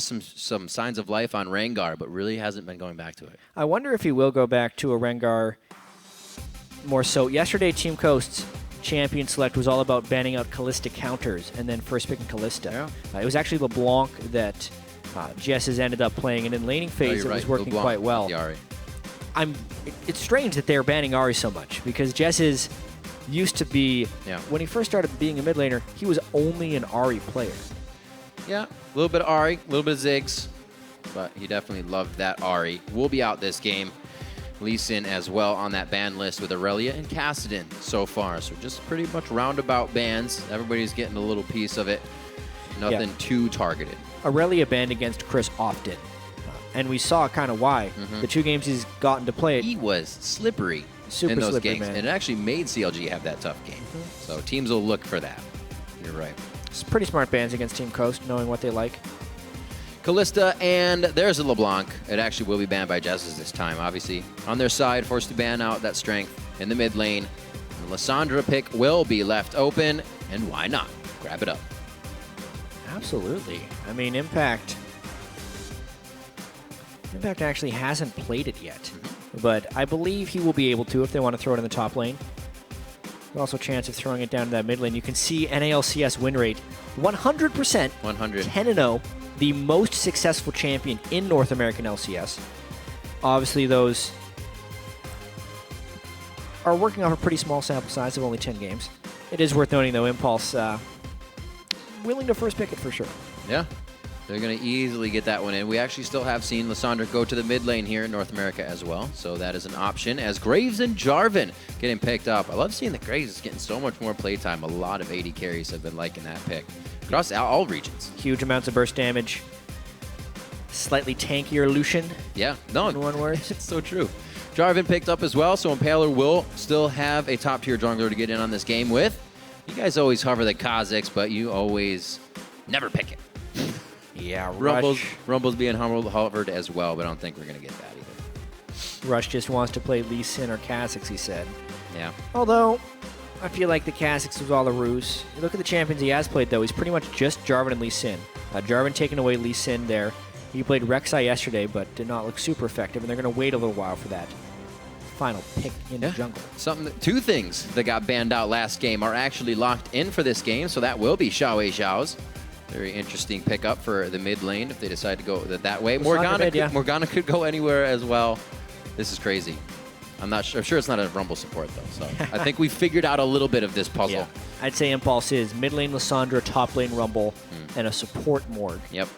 saw some signs of life on Rengar, but really hasn't been going back to it. I wonder if he will go back to a Rengar more so. Yesterday, Team Coast's champion select was all about banning out Kalista counters and then first picking Kalista. Yeah. It was actually LeBlanc that Jess has ended up playing, and in laning phase it was working quite well. It's strange that they're banning Ahri so much, because Jess used to be, when he first started being a mid laner, he was only an Ahri player. Yeah, a little bit of Ahri, a little bit of Ziggs, but he definitely loved that Ahri. We'll be out this game. Lee Sin as well on that ban list with Aurelia and Kassadin so far. So just pretty much roundabout bans. Everybody's getting a little piece of it. Nothing too targeted. Aurelia banned against Chris often. And we saw kind of why. The 2 games he's gotten to play it. He was slippery in those games. Man. And it actually made CLG have that tough game. So teams will look for that. You're right. It's pretty smart bans against Team Coast, knowing what they like. Kalista, and there's a LeBlanc. It actually will be banned by Jesses this time, obviously. On their side, forced to ban out that strength in the mid lane. The Lissandra pick will be left open, and why not? Grab it up. Absolutely. I mean, Impact actually hasn't played it yet, but I believe he will be able to if they want to throw it in the top lane. Also a chance of throwing it down to that mid lane. You can see NALCS win rate, 100%. 100. 10-0. The most successful champion in North American LCS. Obviously, those are working off a pretty small sample size of only 10 games. It is worth noting, though, Impulse willing to first pick it for sure. Yeah, they're going to easily get that one in. We actually still have seen Lissandra go to the mid lane here in North America as well, so that is an option as Graves and Jarvan getting picked up. I love seeing the Graves getting so much more playtime. A lot of AD carries have been liking that pick. Across all regions. Huge amounts of burst damage. Slightly tankier Lucian. Yeah, no. In one word. It's so true. Jarvan picked up as well, so Impaler will still have a top-tier jungler to get in on this game with. You guys always hover the Kha'Zix, but you always never pick it. Yeah, Rumble's being hovered as well, but I don't think we're going to get that either. Rush just wants to play Lee Sin or Kha'Zix, he said. Yeah. Although, I feel like the Kha'Zix was all a ruse. You look at the champions he has played, though. He's pretty much just Jarvan and Lee Sin. Jarvan taking away Lee Sin there. He played Rek'Sai yesterday, but did not look super effective, and they're going to wait a little while for that final pick in the jungle. Two things that got banned out last game are actually locked in for this game, so that will be Xiao Xiao's. Very interesting pickup for the mid lane if they decide to go that way. Morgana could go anywhere as well. This is crazy. I'm sure it's not a Rumble support, though. So I think we figured out a little bit of this puzzle. Yeah. I'd say Impulse is mid lane Lissandra, top lane Rumble, and a support Morg. Yep.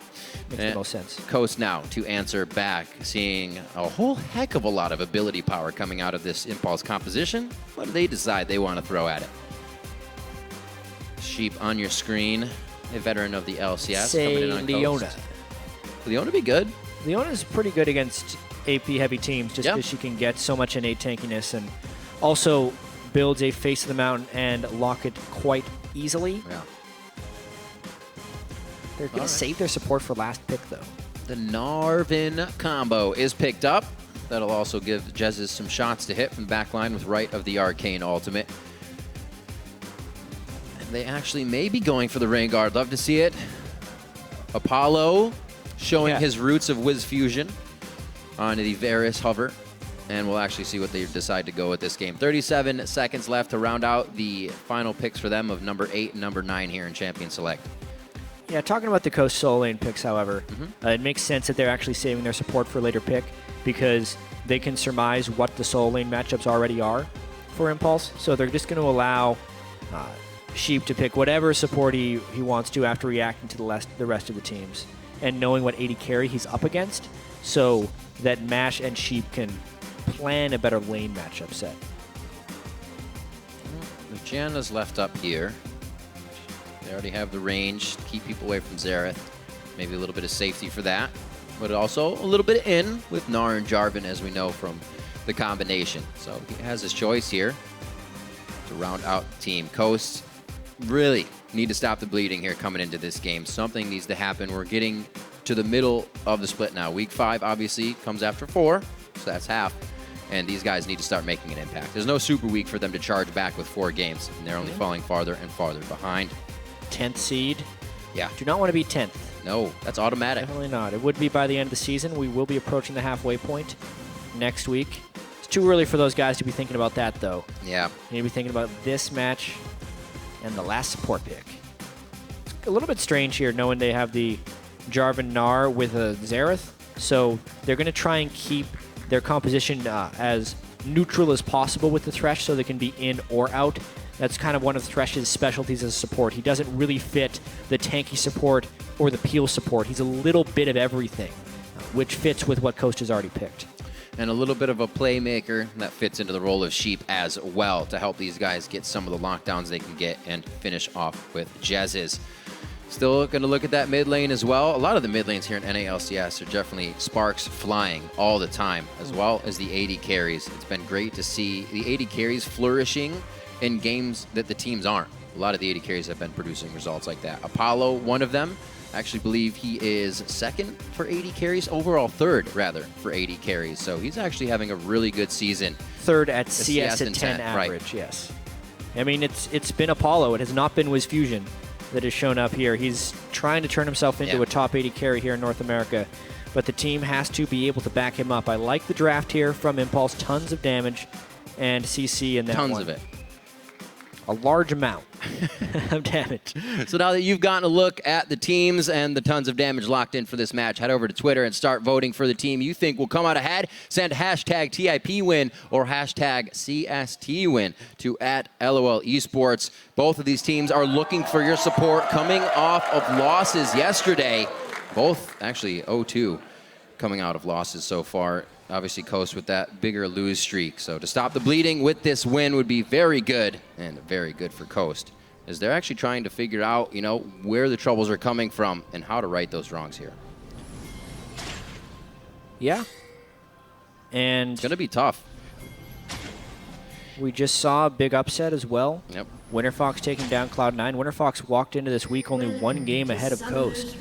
Makes the most sense. Coast now to answer back, seeing a whole heck of a lot of ability power coming out of this Impulse composition. What do they decide they want to throw at it? Sheep on your screen, a veteran of the LCS. Say coming in on Leona. Coast. Leona be good. Leona's pretty good against AP-heavy teams just because she can get so much innate tankiness and also builds a face of the mountain and lock it quite easily. Yeah. They're going to save their support for last pick, though. The Narvin combo is picked up. That'll also give Jezz some shots to hit from the back line with Right of the Arcane Ultimate. And they actually may be going for the Rain Guard. Love to see it. Apollo showing his roots of Wiz Fusion onto the Varus hover. And we'll actually see what they decide to go with this game. 37 seconds left to round out the final picks for them of number 8 and number 9 here in Champion Select. Yeah, talking about the Coast solo lane picks, however, it makes sense that they're actually saving their support for a later pick because they can surmise what the solo lane matchups already are for Impulse. So they're just going to allow Sheep to pick whatever support he wants to after reacting to the rest of the teams and knowing what AD carry he's up against so that Mash and Sheep can plan a better lane matchup set. Luciana's left up here. They already have the range to keep people away from Xerath. Maybe a little bit of safety for that. But also a little bit in with Gnar and Jarvan, as we know from the combination. So he has his choice here to round out the team. Coast really need to stop the bleeding here coming into this game. Something needs to happen. We're getting to the middle of the split now. Week 5, obviously, comes after 4, so that's half. And these guys need to start making an impact. There's no super week for them to charge back with 4 games, and they're only falling farther and farther behind. 10th seed. Yeah. Do not want to be 10th. No, that's automatic. Definitely not. It would be by the end of the season. We will be approaching the halfway point next week. It's too early for those guys to be thinking about that, though. Yeah. You need to be thinking about this match and the last support pick. It's a little bit strange here, knowing they have the Jarvan Gnar with a Xerath. So they're going to try and keep their composition as neutral as possible with the Thresh so they can be in or out. That's kind of one of Thresh's specialties as a support. He doesn't really fit the tanky support or the peel support. He's a little bit of everything, which fits with what Coast has already picked. And a little bit of a playmaker that fits into the role of Sheep as well to help these guys get some of the lockdowns they can get and finish off with Jezzes. Still going to look at that mid lane as well. A lot of the mid lanes here in NALCS are definitely sparks flying all the time, as well as the AD carries. It's been great to see the AD carries flourishing in games that the teams aren't. A lot of the AD carries have been producing results like that. Apollo, one of them. I actually believe he is second for AD carries, overall third, rather, for AD carries. So he's actually having a really good season. Third at CS at 10 average, right. Yes. I mean, it's been Apollo. It has not been Wiz Fusion that has shown up here. He's trying to turn himself into a top 80 carry here in North America, but the team has to be able to back him up. I like the draft here from Impulse. Tons of damage and CC in that one. Tons of it. A large amount of damage. So now that you've gotten a look at the teams and the tons of damage locked in for this match, head over to Twitter and start voting for the team you think will come out ahead. Send hashtag TIPwin or hashtag CSTwin to @LOL Esports. Both of these teams are looking for your support coming off of losses yesterday. Both actually 0-2 coming out of losses so far. Obviously, Coast with that bigger lose streak. So to stop the bleeding with this win would be very good, and very good for Coast, as they're actually trying to figure out, you know, where the troubles are coming from and how to right those wrongs here. Yeah. And it's going to be tough. We just saw a big upset as well. Yep. WinterFox taking down Cloud9. WinterFox walked into this week only one game ahead of Coast,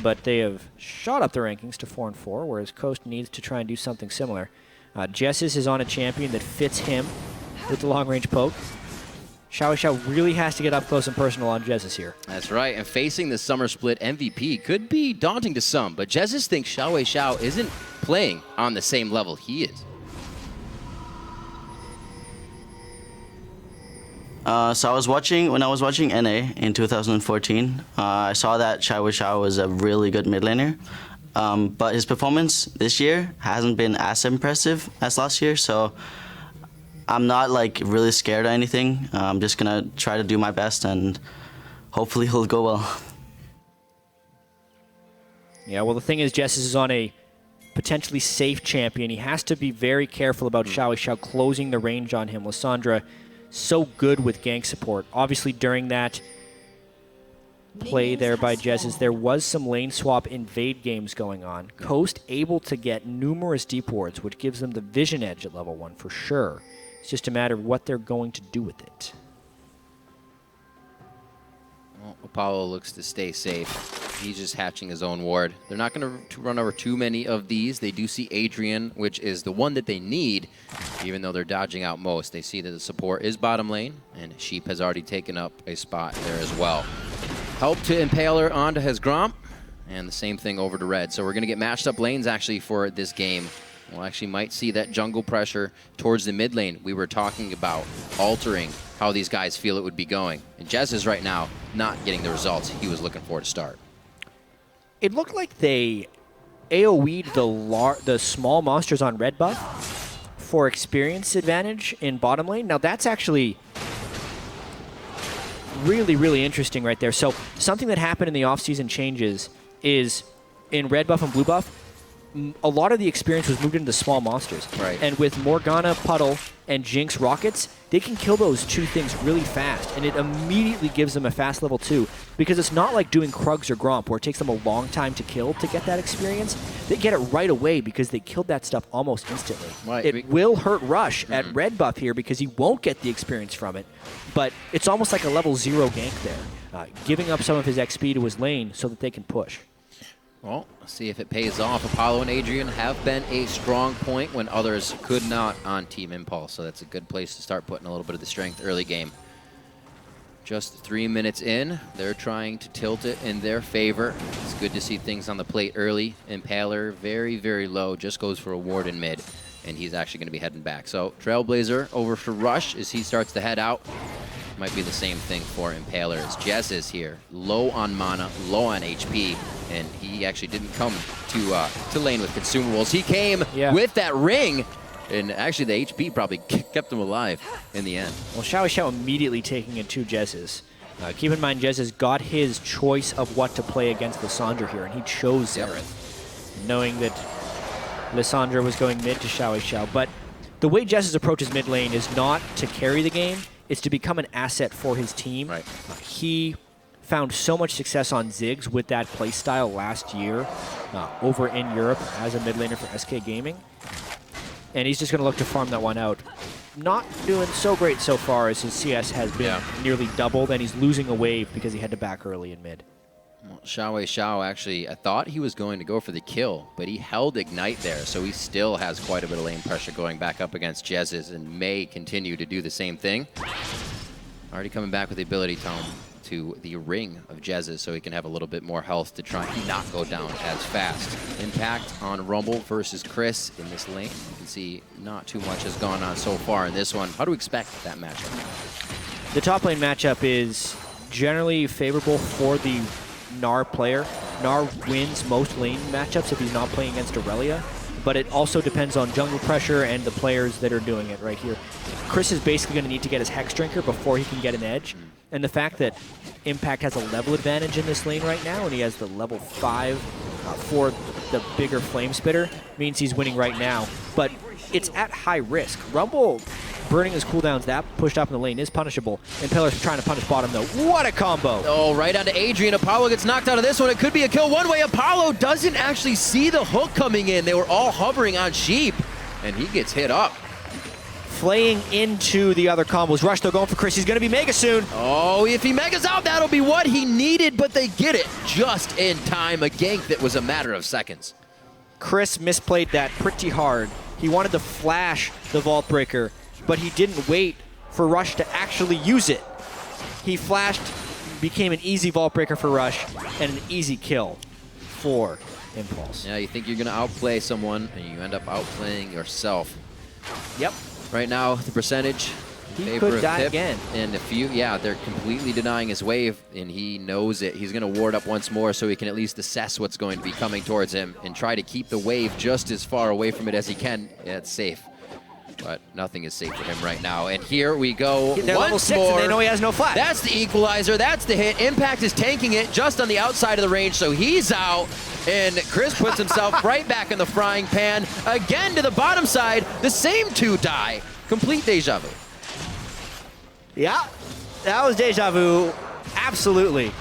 but they have shot up the rankings to 4-4, whereas Coast needs to try and do something similar. Jessis is on a champion that fits him with the long-range poke. Xiao really has to get up close and personal on Jessis here. That's right, and facing the Summer Split MVP could be daunting to some, but Jessis thinks Xiao isn't playing on the same level he is. So when I was watching NA in 2014, I saw that Xiao was a really good mid laner, but his performance this year hasn't been as impressive as last year. So I'm not like really scared or anything. I'm just gonna try to do my best, and hopefully he'll go well. Yeah, well the thing is, Jessis is on a potentially safe champion. He has to be very careful about Xiao closing the range on him. Lissandra so good with gank support. Obviously, during that play there by Jessis, there was some lane swap invade games going on. Coast able to get numerous deep wards, which gives them the vision edge at level 1 for sure. It's just a matter of what they're going to do with it. Well, Apollo looks to stay safe. He's just hatching his own ward. They're not going to run over too many of these. They do see Adrian, which is the one that they need, even though they're dodging out most. They see that the support is bottom lane, and Sheep has already taken up a spot there as well. Help to impale her onto his Gromp, and the same thing over to Red. So we're going to get matched up lanes actually for this game. We'll actually might see that jungle pressure towards the mid lane we were talking about, altering how these guys feel it would be going. And Jez is right now not getting the results he was looking for to start. It looked like they AoE'd the small monsters on red buff for experience advantage in bottom lane. Now that's actually really, really interesting right there. So something that happened in the off-season changes is in red buff and blue buff, a lot of the experience was moved into the small monsters. Right. And with Morgana, Puddle, and Jinx rockets, they can kill those two things really fast, and it immediately gives them a fast level 2, because it's not like doing Krugs or Gromp, where it takes them a long time to kill to get that experience. They get it right away because they killed that stuff almost instantly. Right. It will hurt Rush at red buff here because he won't get the experience from it, but it's almost like a level 0 gank there, giving up some of his XP to his lane so that they can push. Well, let's see if it pays off. Apollo and Adrian have been a strong point when others could not on Team Impulse, so that's a good place to start putting a little bit of the strength early game. Just 3 minutes in, they're trying to tilt it in their favor. It's good to see things on the plate early. Impaler, very, very low, just goes for a ward in mid, and he's actually going to be heading back. So Trailblazer over for Rush as he starts to head out. Might be the same thing for Impaler as Jez is here. Low on mana, low on HP, and he actually didn't come to lane with consumables. He came with that ring, and actually the HP probably kept him alive in the end. Well, Xiao immediately taking in 2 Jezzes. Keep in mind, Jez has got his choice of what to play against Lissandra here, and he chose Xerath, knowing that Lissandra was going mid to Xiao. But the way Jez's approach his mid lane is not to carry the game, it's to become an asset for his team. Right. He found so much success on Ziggs with that playstyle last year over in Europe as a mid laner for SK Gaming. And he's just going to look to farm that one out. Not doing so great so far as his CS has been nearly doubled, and he's losing a wave because he had to back early in mid. Well, Xiao actually, I thought he was going to go for the kill, but he held Ignite there, so he still has quite a bit of lane pressure going back up against Jez's and may continue to do the same thing. Already coming back with the ability tome to the ring of Jez's so he can have a little bit more health to try and not go down as fast. Impact on Rumble versus Chris in this lane. You can see not too much has gone on so far in this one. How do we expect that matchup? The top lane matchup is generally favorable for the Gnar player. Gnar wins most lane matchups if he's not playing against Aurelia, but it also depends on jungle pressure and the players that are doing it right here. Chris is basically going to need to get his Hex Drinker before he can get an edge, and the fact that Impact has a level advantage in this lane right now, and he has the level 5 for the bigger Flame Spitter, means he's winning right now, but it's at high risk. Rumble burning his cooldowns that pushed up in the lane is punishable. Impaler's trying to punish bottom though. What a combo! Oh, right onto Adrian. Apollo gets knocked out of this one. It could be a kill one way. Apollo doesn't actually see the hook coming in. They were all hovering on Sheep, and he gets hit up. Flaying into the other combos. Rush though going for Chris. He's going to be Mega soon. Oh, if he Megas out, that'll be what he needed, but they get it just in time. A gank that was a matter of seconds. Chris misplayed that pretty hard. He wanted to flash the Vault Breaker, but he didn't wait for Rush to actually use it. He flashed, became an easy Vault Breaker for Rush, and an easy kill for Impulse. Yeah, you think you're going to outplay someone, and you end up outplaying yourself. Yep. Right now, the percentage. He could die again. And a few, they're completely denying his wave, and he knows it. He's going to ward up once more so he can at least assess what's going to be coming towards him and try to keep the wave just as far away from it as he can. Yeah, it's safe. But nothing is safe for him right now. And here we go They're level 6 more. and they know he has no flash. That's the equalizer. That's the hit. Impact is tanking it just on the outside of the range, so he's out. And Chris puts himself right back in the frying pan. Again to the bottom side. The same 2 die. Complete deja vu. Yeah, that was deja vu. Absolutely.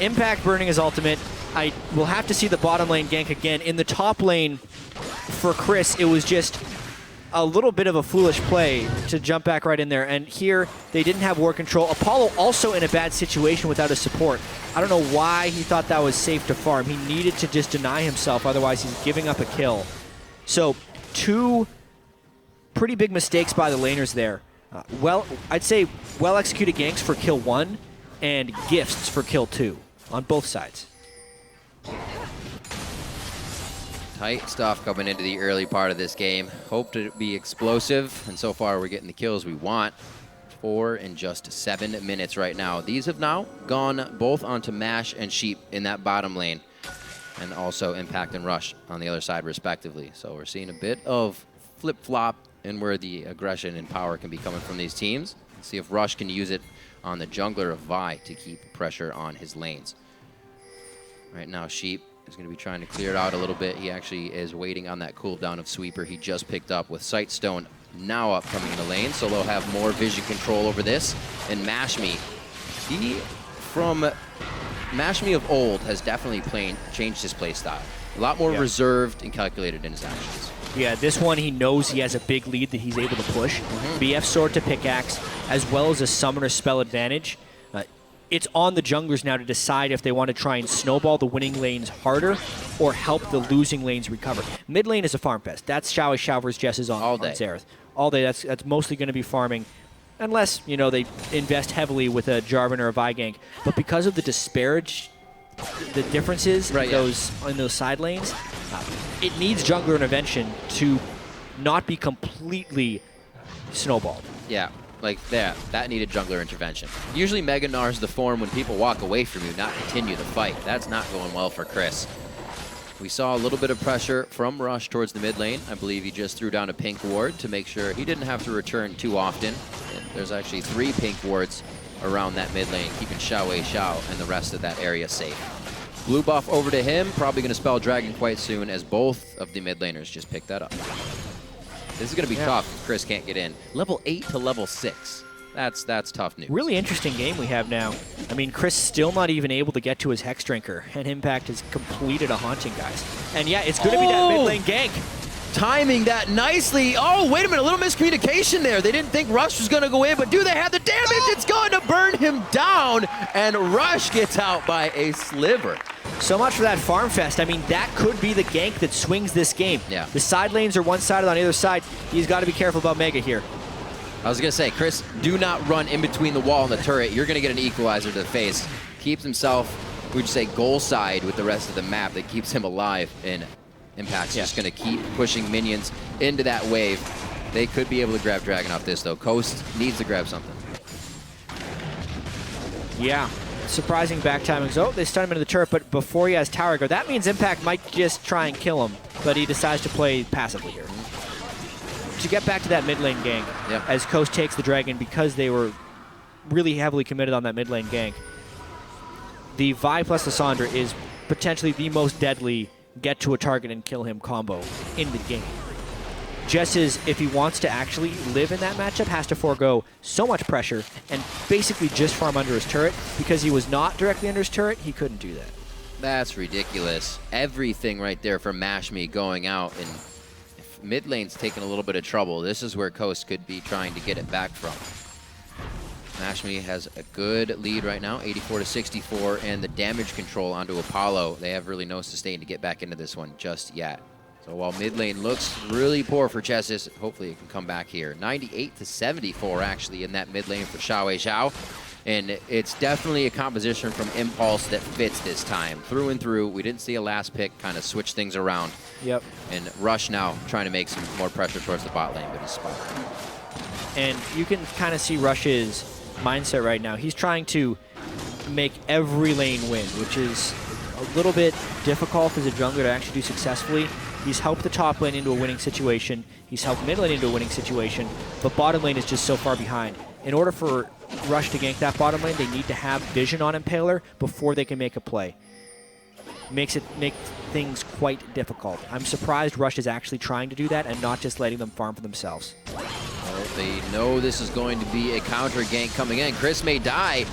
Impact burning his ultimate. I will have to see the bottom lane gank again. In the top lane for Chris, it was just a little bit of a foolish play to jump back right in there. And here, they didn't have war control. Apollo also in a bad situation without his support. I don't know why he thought that was safe to farm. He needed to just deny himself, otherwise he's giving up a kill. So 2 pretty big mistakes by the laners there. I'd say well-executed ganks for kill 1 and gifts for kill 2 on both sides. Tight stuff coming into the early part of this game. Hoped it would be explosive, and so far we're getting the kills we want. 4 in just 7 minutes right now. These have now gone both onto Mash and Sheep in that bottom lane, and also Impact and Rush on the other side respectively. So we're seeing a bit of flip-flop and where the aggression and power can be coming from these teams. Let's see if Rush can use it on the jungler of Vi to keep pressure on his lanes. Right now, Sheep is going to be trying to clear it out a little bit. He actually is waiting on that cooldown of Sweeper he just picked up with Sightstone now upcoming in the lane, so they'll have more vision control over this. And Mash Me, he from Mash Me of old has definitely changed his play style. A lot more reserved and calculated in his actions. Yeah, this one he knows he has a big lead that he's able to push. BF Sword to Pickaxe, as well as a Summoner spell advantage. It's on the junglers now to decide if they want to try and snowball the winning lanes harder or help the losing lanes recover. Mid lane is a farm fest. That's Xiao versus Jess's on Xerath. All day, that's mostly going to be farming. unless, you know, they invest heavily with a Jarvan or a Vi gank. But because of the the differences Right, in those side lanes, it needs jungler intervention to not be completely snowballed. Yeah, like that needed jungler intervention. Usually Mega Gnar is the form when people walk away from you, not continue the fight. That's not going well for Chris. We saw a little bit of pressure from Rush towards the mid lane. I believe he just threw down a pink ward to make sure he didn't have to return too often. And there's actually 3 pink wards around that mid lane, keeping Xiao and the rest of that area safe. Blue buff over to him, probably going to spell Dragon quite soon as both of the mid laners just picked that up. This is going to be tough if Chris can't get in. Level 8 to level 6. That's tough news. Really interesting game we have now. I mean, Chris still not even able to get to his Hex Drinker, and Impact has completed a Haunting, guys. And yeah, it's going to be that mid lane gank. Timing that nicely. Oh, wait a minute, a little miscommunication there. They didn't think Rush was going to go in, but do they have the damage? It's going to burn him down, and Rush gets out by a sliver. So much for that farm fest. I mean, that could be the gank that swings this game. Yeah. The side lanes are one-sided on either side. He's got to be careful about Mega here. I was going to say, Chris, do not run in between the wall and the turret. You're going to get an equalizer to the face. Keeps himself, would you say, goal side with the rest of the map that keeps him alive, and Impact's just going to keep pushing minions into that wave. They could be able to grab Dragon off this, though. Coast needs to grab something. Yeah. Surprising back timings. Oh, they stun him into the turret, but before he has tower go, that means Impact might just try and kill him, but he decides to play passively here. To get back to that mid lane gank, as Coast takes the Dragon because they were really heavily committed on that mid lane gank, the Vi plus Lissandra is potentially the most deadly get to a target and kill him combo in the game. Jess is, if he wants to actually live in that matchup, has to forego so much pressure and basically just farm under his turret. Because he was not directly under his turret, he couldn't do that. That's ridiculous. Everything right there for Mashme going out, and if mid lane's taking a little bit of trouble, this is where Coast could be trying to get it back from. Mashme has a good lead right now, 84 to 64, and the damage control onto Apollo. They have really no sustain to get back into this one just yet. So while mid lane looks really poor for Chessis, hopefully it can come back here. 98 to 74 actually in that mid lane for Xiao. And it's definitely a composition from Impulse that fits this time. Through and through, we didn't see a last pick kind of switch things around. Yep. And Rush now trying to make some more pressure towards the bot lane, but he's spot. And you can kind of see Rush's mindset right now. He's trying to make every lane win, which is a little bit difficult as a jungler to actually do successfully. He's helped the top lane into a winning situation. He's helped mid lane into a winning situation. But bottom lane is just so far behind. In order for Rush to gank that bottom lane, they need to have vision on Impaler before they can make a play. Make things quite difficult. I'm surprised Rush is actually trying to do that and not just letting them farm for themselves. Well, they know this is going to be a counter gank coming in. Chris may die.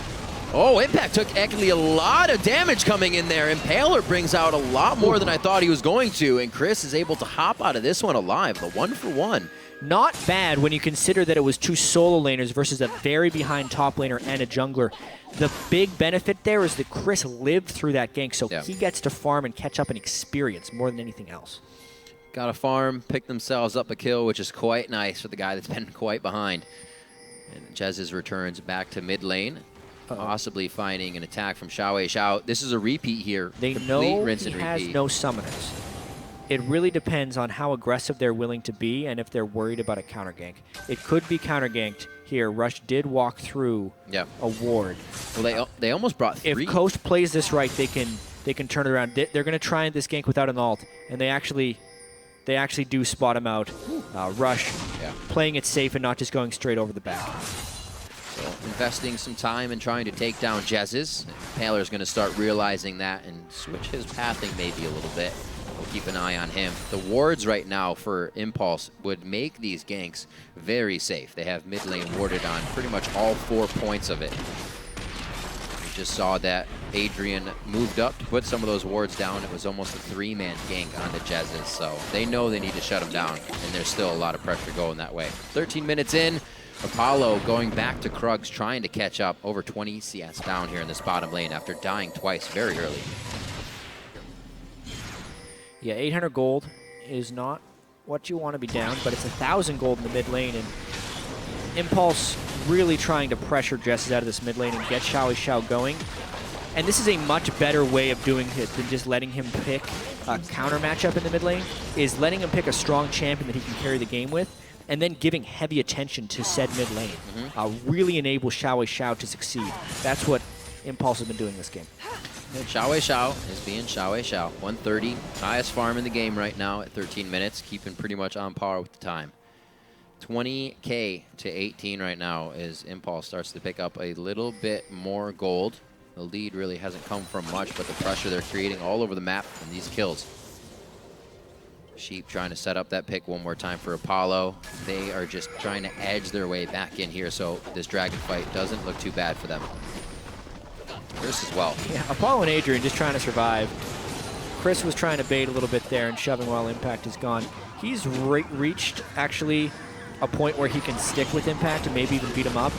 Oh, Impact took actually a lot of damage coming in there. Impaler brings out a lot more than I thought he was going to, and Chris is able to hop out of this one alive, the 1-for-1. Not bad when you consider that it was 2 solo laners versus a very behind top laner and a jungler. The big benefit there is that Chris lived through that gank, so he gets to farm and catch up in experience more than anything else. Got a farm, pick themselves up a kill, which is quite nice for the guy that's been quite behind. And Jez's returns back to mid lane. Possibly finding an attack from Xiao. This is a repeat here. They know he has no summoners. It really depends on how aggressive they're willing to be and if they're worried about a counter gank. It could be counter ganked here. Rush did walk through a ward. Well, they almost brought 3. If Coast plays this right, they can turn it around. They're going to try this gank without an ult, and they actually do spot him out. Rush playing it safe and not just going straight over the back. So investing some time in trying to take down Jez's. Paler's going to start realizing that and switch his pathing maybe a little bit. We'll keep an eye on him. The wards right now for Impulse would make these ganks very safe. They have mid lane warded on pretty much all 4 points of it. We just saw that Adrian moved up to put some of those wards down. It was almost a 3-man gank onto Jez's, so they know they need to shut him down, and there's still a lot of pressure going that way. 13 minutes in. Apollo going back to Krugs, trying to catch up. Over 20 CS down here in this bottom lane after dying twice very early. Yeah, 800 gold is not what you want to be down, but it's 1,000 gold in the mid lane, and Impulse really trying to pressure Jesses out of this mid lane and get Xiao going. And this is a much better way of doing it than just letting him pick a counter matchup in the mid lane, is letting him pick a strong champion that he can carry the game with, and then giving heavy attention to said mid lane. Really enable Xiao to succeed. That's what Impulse has been doing this game. Xiao is being Xiao. 130, highest farm in the game right now at 13 minutes, keeping pretty much on par with the time. 20K to 18 right now as Impulse starts to pick up a little bit more gold. The lead really hasn't come from much, but the pressure they're creating all over the map from these kills. Sheep trying to set up that pick one more time for Apollo. They are just trying to edge their way back in here, so this dragon fight doesn't look too bad for them. Chris as well. Yeah, Apollo and Adrian just trying to survive. Chris was trying to bait a little bit there and shoving while Impact is gone. He's reached, actually, a point where he can stick with Impact and maybe even beat him up,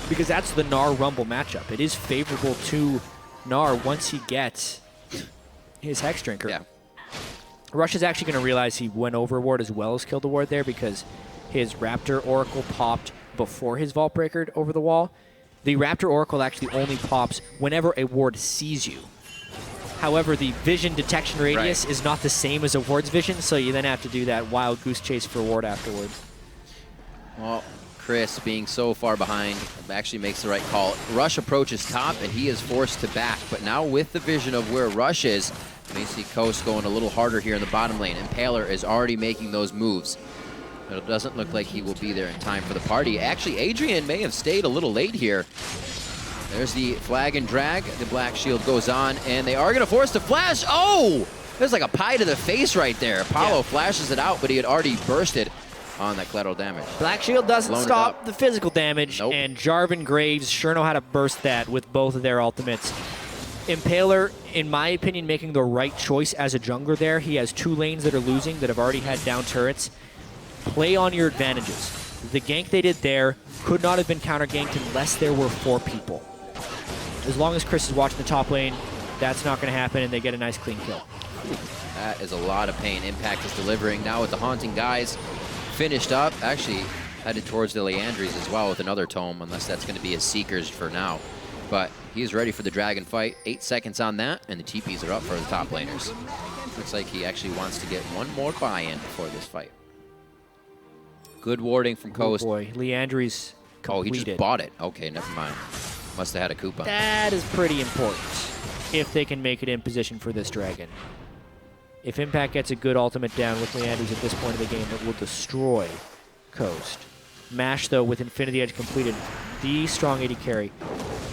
because that's the Gnar Rumble matchup. It is favorable to Gnar once he gets his Hex Drinker. Yeah. Rush is actually going to realize he went over a ward as well as killed the ward there, because his Raptor Oracle popped before his Vault Breaker over the wall. The Raptor Oracle actually only pops whenever a ward sees you. However, the vision detection radius is not the same as a ward's vision, so you then have to do that wild goose chase for ward afterwards. Well, Chris, being so far behind, actually makes the right call. Rush approaches top, and he is forced to back. But now with the vision of where Rush is, you may see Coast going a little harder here in the bottom lane. Impaler is already making those moves. But it doesn't look like he will be there in time for the party. Actually, Adrian may have stayed a little late here. There's the flag and drag. The black shield goes on, and they are going to force the flash. Oh! There's like a pie to the face right there. Apollo flashes it out, but he had already bursted on that collateral damage. Black Shield doesn't stop the physical damage, and Jarvan Graves sure know how to burst that with both of their ultimates. Impaler, in my opinion, making the right choice as a jungler there. He has two lanes that are losing that have already had down turrets. Play on your advantages. The gank they did there could not have been counter-ganked unless there were 4 people. As long as Chris is watching the top lane, that's not going to happen, and they get a nice clean kill. That is a lot of pain. Impact is delivering now with the Haunting Guys finished up. Actually, headed towards the Leandries as well with another tome, unless that's going to be his Seekers for now. But he is ready for the Dragon fight. 8 seconds on that, and the TPs are up for the top laners. Looks like he actually wants to get one more buy-in before this fight. Good warding from Coast. Oh boy, Leandries completed. Oh, he just bought it. Okay, never mind. Must have had a coupon. That is pretty important if they can make it in position for this Dragon. If Impact gets a good ultimate down with Leandries at this point of the game, it will destroy Coast. Mash, though, with Infinity Edge completed, the strong AD carry.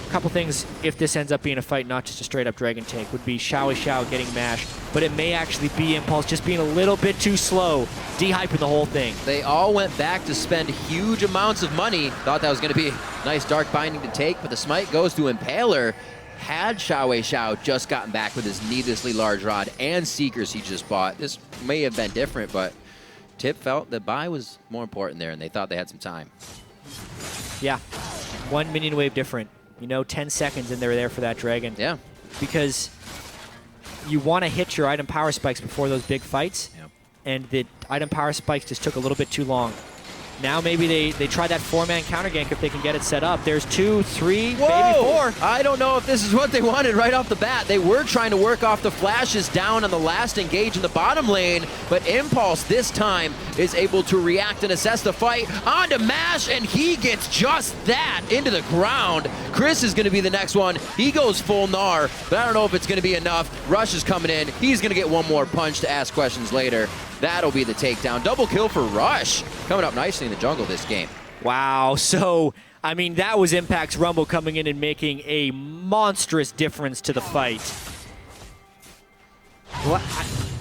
A couple things, if this ends up being a fight, not just a straight-up Dragon tank, would be Xiao getting mashed, but it may actually be Impulse just being a little bit too slow, dehyping the whole thing. They all went back to spend huge amounts of money. Thought that was going to be a nice Dark Binding to take, but the smite goes to Impaler. Had Xiao just gotten back with his needlessly large rod and Seekers he just bought, this may have been different, but Tip felt the buy was more important there, and they thought they had some time. Yeah, 1 minion wave different. You know, 10 seconds and they're there for that Dragon. Yeah. Because you want to hit your item power spikes before those big fights, and the item power spikes just took a little bit too long. Now maybe they try that 4-man counter gank if they can get it set up. There's 2, 3, Whoa! maybe 4. I don't know if this is what they wanted right off the bat. They were trying to work off the flashes down on the last engage in the bottom lane, but Impulse this time is able to react and assess the fight onto Mash, and he gets just that into the ground. Chris is going to be the next one. He goes full Gnar, but I don't know if it's going to be enough. Rush is coming in. He's going to get one more punch to ask questions later. That'll be the takedown. Double kill for Rush. Coming up nicely in the jungle this game. Wow, so, I mean, that was Impact's Rumble coming in and making a monstrous difference to the fight. Well,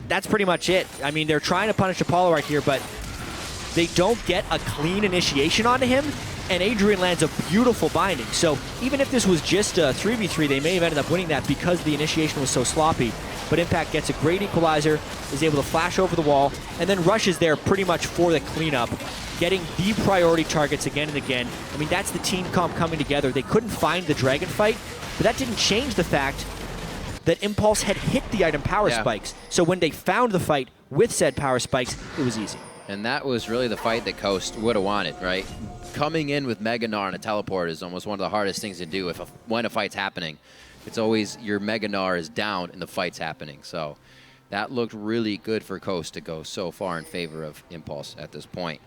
that's pretty much it. I mean, they're trying to punish Apollo right here, but they don't get a clean initiation onto him, and Adrian lands a beautiful binding. So even if this was just a 3v3, they may have ended up winning that because the initiation was so sloppy. But Impact gets a great equalizer, is able to flash over the wall, and then Rush is there pretty much for the cleanup, getting the priority targets again and again. I mean, that's the team comp coming together. They couldn't find the Dragon fight, but that didn't change the fact that Impulse had hit the item power spikes. So when they found the fight with said power spikes, it was easy. And that was really the fight that Coast would have wanted, right? Coming in with Mega Gnar and a teleport is almost one of the hardest things to do when a fight's happening. It's always your Mega Gnar is down and the fight's happening. So that looked really good for Coast to go so far in favor of Impulse at this point.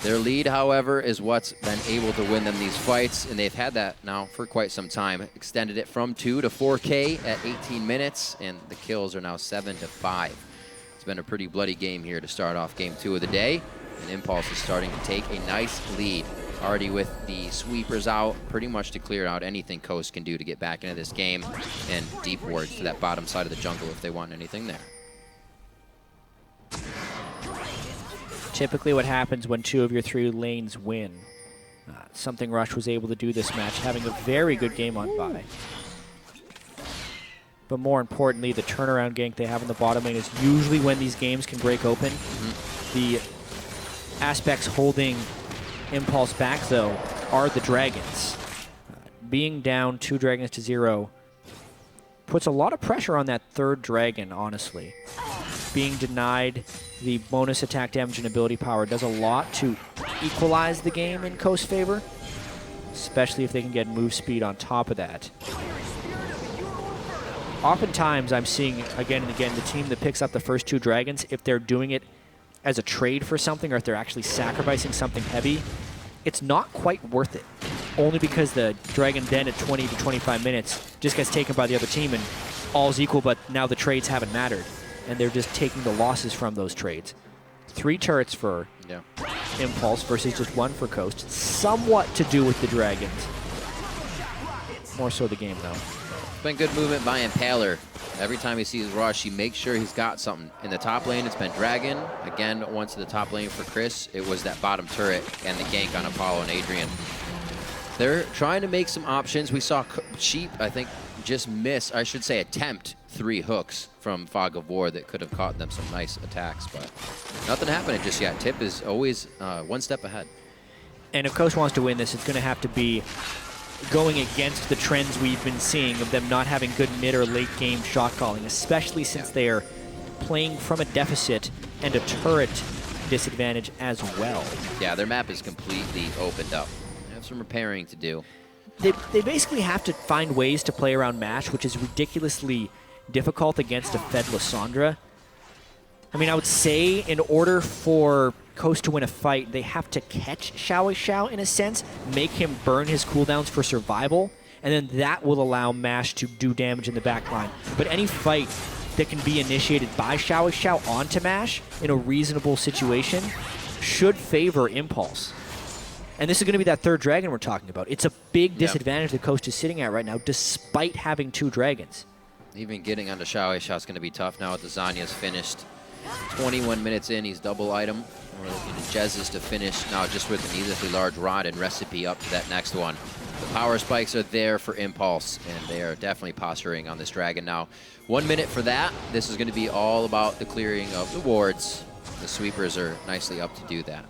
Their lead, however, is what's been able to win them these fights, and they've had that now for quite some time. Extended it from 2 to 4K at 18 minutes, and the kills are now 7 to 5. It's been a pretty bloody game here to start off game 2 of the day, and Impulse is starting to take a nice lead. Already with the sweepers out, pretty much to clear out anything Coast can do to get back into this game, and deep wards to that bottom side of the jungle if they want anything there. Typically what happens when 2 of your 3 lanes win. Something Rush was able to do this match, having a very good game on bye. But more importantly, the turnaround gank they have in the bottom lane is usually when these games can break open. The aspects holding Impulse back, though, are the dragons. Being down 2 dragons to 0 puts a lot of pressure on that 3rd dragon, honestly. Being denied the bonus attack damage and ability power does a lot to equalize the game in Coast's favor, especially if they can get move speed on top of that. Oftentimes, I'm seeing again and again the team that picks up the first 2 dragons, if they're doing it as a trade for something or if they're actually sacrificing something heavy, it's not quite worth it. Only because the dragon then at 20 to 25 minutes just gets taken by the other team and all's equal, but now the trades haven't mattered. And they're just taking the losses from those trades. 3 turrets for Impulse versus just 1 for Coast. Somewhat to do with the dragons. More so the game, though. It's been good movement by Impaler. Every time he sees Rush, he makes sure he's got something. In the top lane, it's been Dragon. Again, once to the top lane for Chris, it was that bottom turret and the gank on Apollo and Adrian. They're trying to make some options. We saw Sheep, I think, just miss, I should say attempt 3 hooks from Fog of War that could have caught them some nice attacks, but nothing happening just yet. Tip is always 1 step ahead. And if Coast wants to win this, it's going to have to be going against the trends we've been seeing of them not having good mid or late game shot calling, especially since they are playing from a deficit and a turret disadvantage as well. Yeah, their map is completely opened up. They have some repairing to do. They basically have to find ways to play around MASH, which is ridiculously difficult against a fed Lissandra. I mean, I would say in order for Coast to win a fight, they have to catch Xiao in a sense, make him burn his cooldowns for survival, and then that will allow MASH to do damage in the back line. But any fight that can be initiated by Xiao onto MASH in a reasonable situation should favor Impulse. And this is going to be that 3rd dragon we're talking about. It's a big disadvantage that Coast is sitting at right now, despite having 2 dragons. Even getting onto Xiao is going to be tough now that the Zanya's finished. 21 minutes in, he's double item. We're looking at Jezus to finish now just with an needlessly large rod and recipe up to that next one. The power spikes are there for Impulse, and they are definitely posturing on this dragon now. 1 minute for that. This is going to be all about the clearing of the wards. The sweepers are nicely up to do that.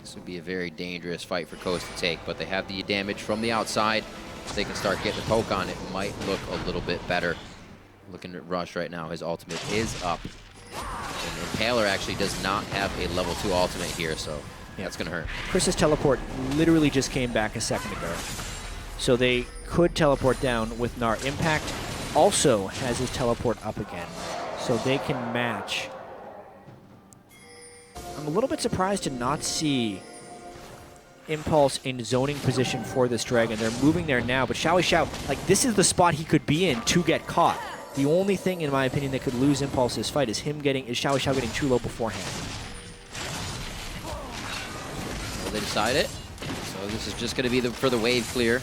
This would be a very dangerous fight for Coast to take, but they have the damage from the outside. If they can start getting the poke on, it might look a little bit better. Looking at Rush right now, his ultimate is up. And Impaler actually does not have a level 2 ultimate here, so that's going to hurt. Chris's teleport literally just came back a second ago. So they could teleport down with Gnar. Impact also has his teleport up again, so they can match. I'm a little bit surprised to not see Impulse in zoning position for this dragon. They're moving there now, but Xiao, like, this is the spot he could be in to get caught. The only thing, in my opinion, that could lose Impulse this fight is Xiao getting too low beforehand. Well, they decide it. So this is just going to be for the wave clear.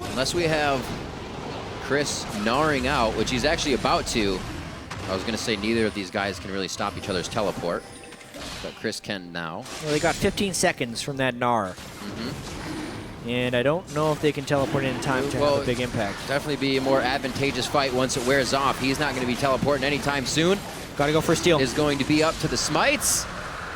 Unless we have Chris gnarring out, which he's actually about to. I was going to say neither of these guys can really stop each other's teleport, but Chris can now. Well, they got 15 seconds from that Gnar. And I don't know if they can teleport in time to have a big impact. Definitely be a more advantageous fight once it wears off. He's not going to be teleporting anytime soon. Got to go for a steal. Is going to be up to the smites.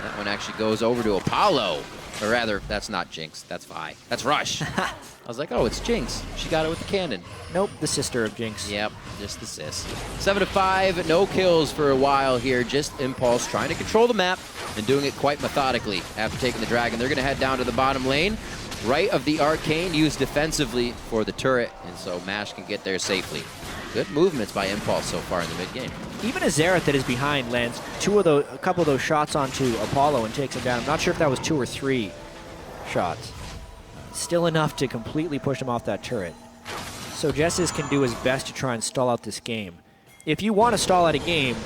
That one actually goes over to Apollo. Or rather, that's not Jinx. That's Vi. That's Rush. I was like, oh, it's Jinx. She got it with the cannon. Nope, the sister of Jinx. Yep, just the sis. 7-5, no kills for a while here. Just Impulse trying to control the map and doing it quite methodically. After taking the dragon, they're going to head down to the bottom lane. Right of the Arcane used defensively for the turret, and so MASH can get there safely. Good movements by Impulse so far in the mid-game. Even a Xerath that is behind lands a couple of those shots onto Apollo and takes him down. I'm not sure if that was 2 or 3 shots. Still enough to completely push him off that turret. So Jessis can do his best to try and stall out this game. If you want to stall out a game,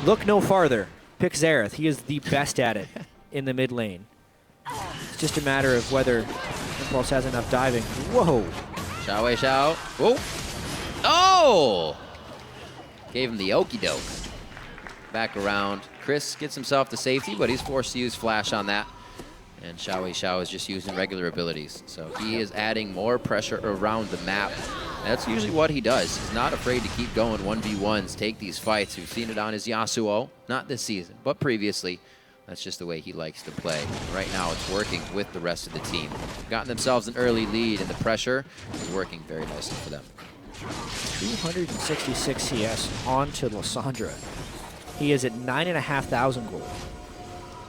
look no farther. Pick Xerath. He is the best at it in the mid lane. It's just a matter of whether Impulse has enough diving. Whoa! Xiao. Whoa! Oh! Gave him the okie doke. Back around. Chris gets himself to safety, but he's forced to use flash on that. And Xiao is just using regular abilities. So he is adding more pressure around the map. That's usually what he does. He's not afraid to keep going 1v1s, take these fights. We've seen it on his Yasuo, not this season, but previously. That's just the way he likes to play. Right now, it's working with the rest of the team. Gotten themselves an early lead, and the pressure is working very nicely for them. 266 CS onto Lysandra. He is at 9,500 gold,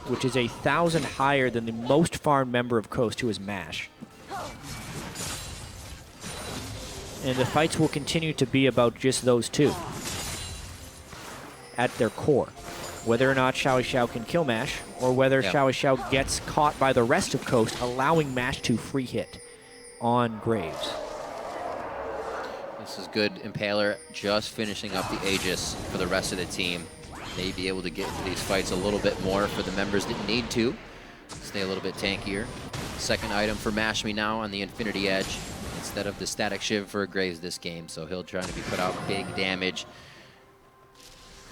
which is 1,000 higher than the most farmed member of Coast, who is MASH. And the fights will continue to be about just those two at their core. Whether or not Xiao can kill MASH, or whether Xiao gets caught by the rest of Coast, allowing MASH to free hit on Graves. This is good. Impaler just finishing up the Aegis for the rest of the team. May be able to get into these fights a little bit more for the members that need to. Stay a little bit tankier. Second item for Mash Me now on the Infinity Edge instead of the Static Shiv for Graves this game. So he'll try to be put out big damage.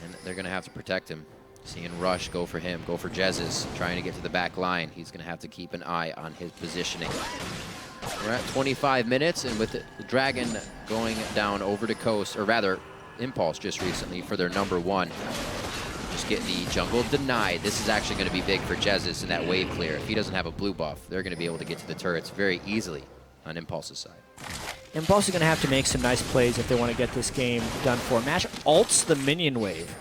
And they're going to have to protect him. Seeing Rush go for him, go for Jessis, trying to get to the back line. He's going to have to keep an eye on his positioning. We're at 25 minutes, and with the Dragon going down over to Coast, or rather, Impulse just recently for their #1. Just getting the jungle denied. This is actually going to be big for Jessis in that wave clear. If he doesn't have a blue buff, they're going to be able to get to the turrets very easily on Impulse's side. Impulse is going to have to make some nice plays if they want to get this game done for. MASH ults the minion wave.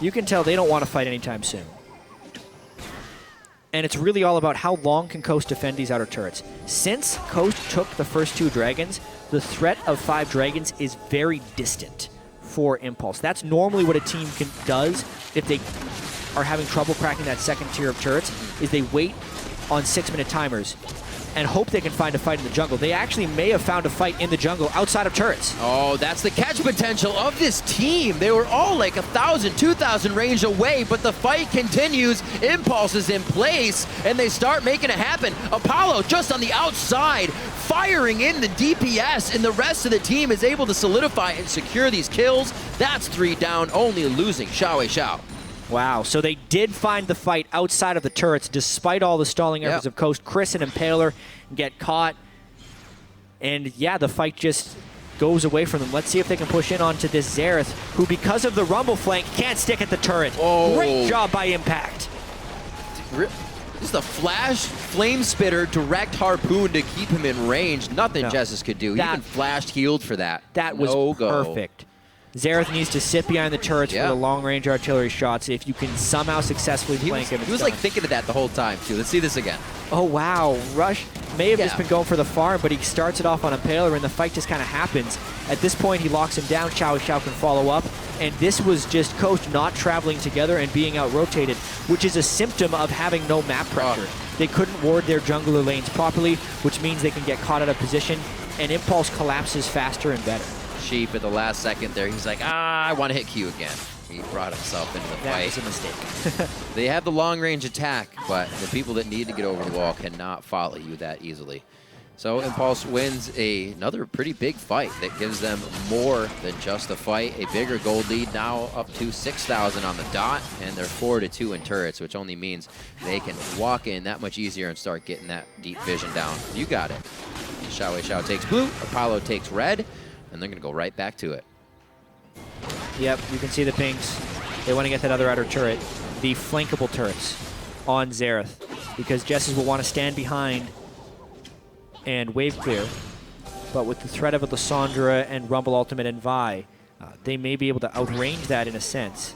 You can tell they don't want to fight anytime soon. And it's really all about how long can Coast defend these outer turrets. Since Coast took the first 2 dragons, the threat of 5 dragons is very distant for Impulse. That's normally what a team does if they are having trouble cracking that second tier of turrets, is they wait on 6-minute timers and hope they can find a fight in the jungle. They actually may have found a fight in the jungle outside of turrets. Oh, that's the catch potential of this team. They were all like 1,000, 2,000 range away, but the fight continues. Impulse is in place, and they start making it happen. Apollo just on the outside, firing in the DPS, and the rest of the team is able to solidify and secure these kills. That's 3 down, only losing Xiao. Wow, so they did find the fight outside of the turrets despite all the stalling efforts of Coast. Chris and Impaler get caught. And yeah, the fight just goes away from them. Let's see if they can push in onto this Xerath, who because of the rumble flank can't stick at the turret. Oh. Great job by Impact. This is the flash flame spitter direct harpoon to keep him in range. Nothing Jessis could do. He even flashed healed for that. That was perfect. Xerath needs to sit behind the turrets for the long-range artillery shots. If you can somehow successfully flank him, he was like thinking of that the whole time, too. Let's see this again. Oh, wow. Rush may have just been going for the farm, but he starts it off on Impaler, and the fight just kind of happens. At this point, he locks him down. Xiao can follow up, and this was just Coast not traveling together and being out-rotated, which is a symptom of having no map pressure. They couldn't ward their jungler lanes properly, which means they can get caught out of position, and Impulse collapses faster and better. Sheep at the last second there. He's like, I want to hit Q again. He brought himself into the fight. That was a mistake. They have the long-range attack, but the people that need to get over the wall cannot follow you that easily. So Impulse wins another pretty big fight that gives them more than just a fight. A bigger gold lead, now up to 6,000 on the dot, and they're 4-2 in turrets, which only means they can walk in that much easier and start getting that deep vision down. You got it. Xiao takes blue, Apollo takes red, and they're going to go right back to it. Yep, you can see the pings. They want to get that other outer turret. The flankable turrets on Xerath. because Jesses will want to stand behind and wave clear. But with the threat of a Lissandra and Rumble Ultimate and Vi, they may be able to outrange that in a sense.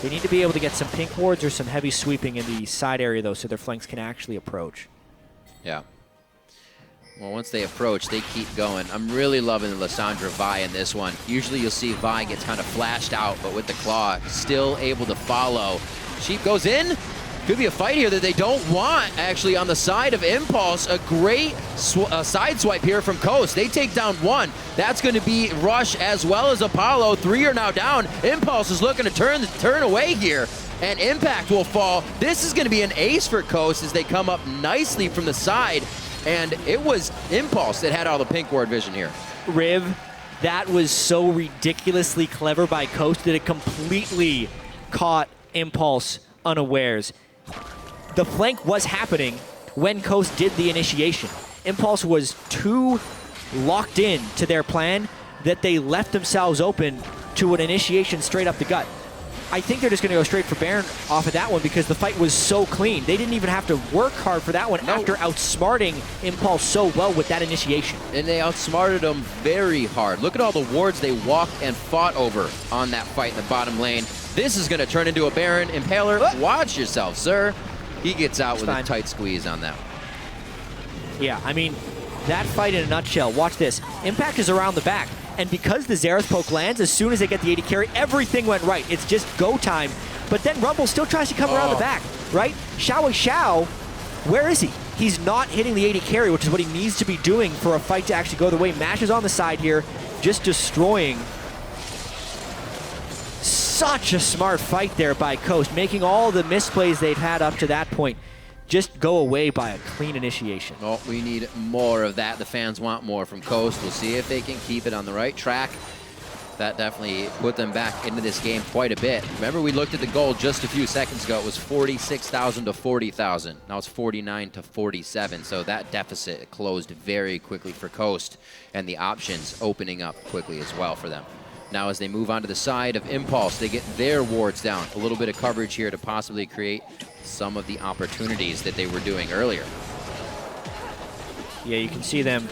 They need to be able to get some pink wards or some heavy sweeping in the side area, though, so their flanks can actually approach. Yeah. Well, once they approach, they keep going. I'm really loving the Lissandra Vi in this one. Usually you'll see Vi gets kind of flashed out, but with the claw, still able to follow. Sheep goes in. Could be a fight here that they don't want, actually, on the side of Impulse. A great side swipe here from Coast. They take down one. That's going to be Rush as well as Apollo. 3 are now down. Impulse is looking to turn away here, and Impact will fall. This is going to be an ace for Coast as they come up nicely from the side, and it was Impulse that had all the pink ward vision here. Riv, that was so ridiculously clever by Coast that it completely caught Impulse unawares. The flank was happening when Coast did the initiation. Impulse was too locked in to their plan that they left themselves open to an initiation straight up the gut. I think they're just going to go straight for Baron off of that one because the fight was so clean. They didn't even have to work hard for that one after outsmarting Impulse so well with that initiation. And they outsmarted them very hard. Look at all the wards they walked and fought over on that fight in the bottom lane. This is going to turn into a Baron. Impaler, watch yourself, sir. He gets out with a tight squeeze on that one. Yeah, I mean, that fight in a nutshell. Watch this. Impact is around the back. And because the Xerath poke lands, as soon as they get the AD carry, everything went right. It's just go time. But then Rumble still tries to come around the back, right? Xiao, where is he? He's not hitting the AD carry, which is what he needs to be doing for a fight to actually go the way. Mash is on the side here, just destroying. Such a smart fight there by Coast, making all the misplays they've had up to that point just go away by a clean initiation. Oh, we need more of that. The fans want more from Coast. We'll see if they can keep it on the right track. That definitely put them back into this game quite a bit. Remember, we looked at the goal just a few seconds ago. It was 46,000 to 40,000. Now it's 49 to 47. So that deficit closed very quickly for Coast, and the options opening up quickly as well for them. Now as they move on to the side of Impulse, they get their wards down. A little bit of coverage here to possibly create some of the opportunities that they were doing earlier. Yeah, you can see them.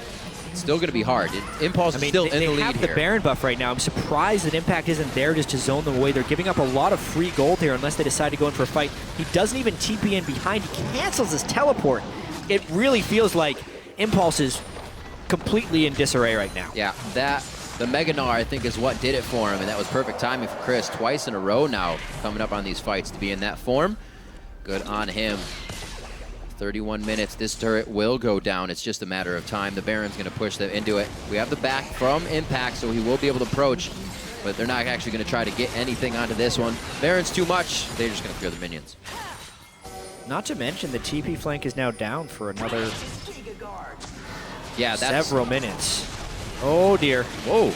It's still going to be hard. Impulse is still in the lead They have the here. Baron buff right now. I'm surprised that Impact isn't there just to zone them away. They're giving up a lot of free gold here unless they decide to go in for a fight. He doesn't even TP in behind. He cancels his teleport. It really feels like Impulse is completely in disarray right now. Yeah, the Mega Gnar, I think, is what did it for him, and that was perfect timing for Chris. Twice in a row now coming up on these fights to be in that form. Good on him. 31 minutes. This turret will go down. It's just a matter of time. The Baron's going to push them into it. We have the back from Impact, so he will be able to approach, but they're not actually going to try to get anything onto this one. Baron's too much. They're just going to clear the minions. Not to mention the TP flank is now down for another several minutes. Oh dear. Whoa.